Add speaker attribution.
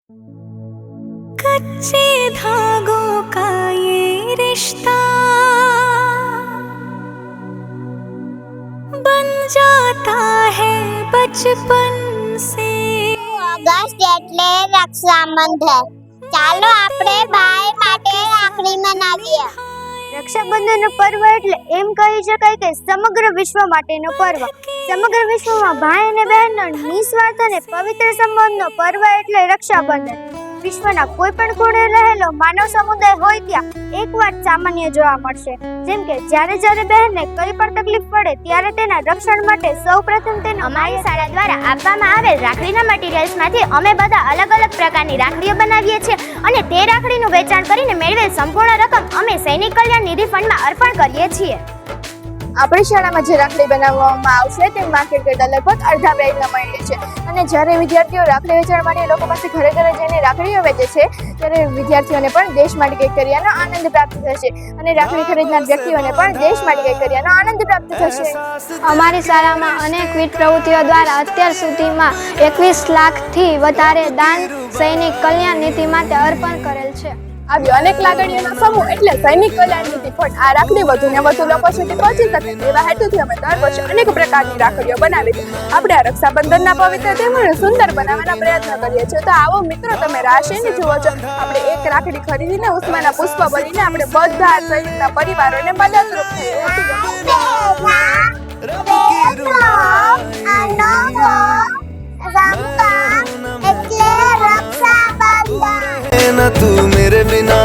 Speaker 1: कच्चे धागों का ये रिश्ता बन जाता है बचपन से।
Speaker 2: ઓગસ્ટ એટલે રક્ષાબંધન. ચાલો આપણે ભાઈ માટે રાખડી મનાવીએ.
Speaker 3: રક્ષાબંધનનો પર્વ એટલે એમ કહી શકાય કે સમગ્ર વિશ્વ માટેનો પર્વ. સમગ્ર વિશ્વમાં ભાઈ અને બહેનનો નિસ્વાર્થ અને પવિત્ર સંબંધનો પર્વ એટલે રક્ષાબંધન. વિશ્વના કોઈ પણ ખૂણે રહેલો માનવ સમુદાય હોય ત્યાં એક વાત સામાન્ય જોવા મળશે, જેમ કે જ્યારે બહેનને કઈ પણ તકલીફ પડે ત્યારે તેના રક્ષણ માટે સૌપ્રથમ તેને
Speaker 4: અમારી શાળા દ્વારા આપવામાં આવેલ રાખડીના મટીરીયલ્સમાંથી અમે બધા અલગ અલગ પ્રકારની રાખડીઓ બનાવીએ છીએ અને તે રાખડીનું વેચાણ કરીને મેળવેલ સંપૂર્ણ રકમ અમે સૈનિક કલ્યાણ નિધિ ફંડમાં અર્પણ કરીએ છીએ.
Speaker 3: આપણી શાળામાં જે રાખડી બનાવવામાં આવશે તે માર્કેટ કરતાં લગભગ અડધા પ્રાઇસમાં મળે છે. અને જ્યારે વિદ્યાર્થીઓ રાખડી વેચાણ માટે લોકો પાસે ઘરે જઈને રાખડીઓ વેચે છે ત્યારે વિદ્યાર્થીઓને પણ દેશ માટે કંઈક કર્યાનો આનંદ પ્રાપ્ત થશે અને રાખડી ખરીદનાર વ્યક્તિઓને પણ દેશ માટે કંઈક કર્યાનો આનંદ પ્રાપ્ત થશે.
Speaker 5: અમારી શાળામાં અનેકવિધ પ્રવૃત્તિઓ દ્વારા અત્યાર સુધીમાં 21 લાખથી વધારે દાન સૈનિક કલ્યાણ નીતિ માટે અર્પણ કરેલ છે.
Speaker 3: આવી અનેક લાગણીઓનો સમૂહ એટલે સૈનિક કલ્યાણ નીતિ ફંડ. આ રાખડી વધુને વધુ લોકો સુધી પહોંચી શકે તેવા હેતુથી અમે દર વર્ષે અનેક પ્રકારની રાખડીઓ બનાવી છે. આપણે આ રક્ષાબંધનના પવિત્ર તહેવારને સુંદર બનાવવાના પ્રયત્ન કરીએ છીએ. તો આવો મિત્રો, તમે રાશિને જુઓ છો. આપણે એક રાખડી ખરીદીને ઉષ્માના પુષ્પ ભરીને આપણે બધા સૈનિકના પરિવારોને મદદરૂપ
Speaker 2: એટલે રક્ષાબંધન.
Speaker 1: न तू मेरे बिना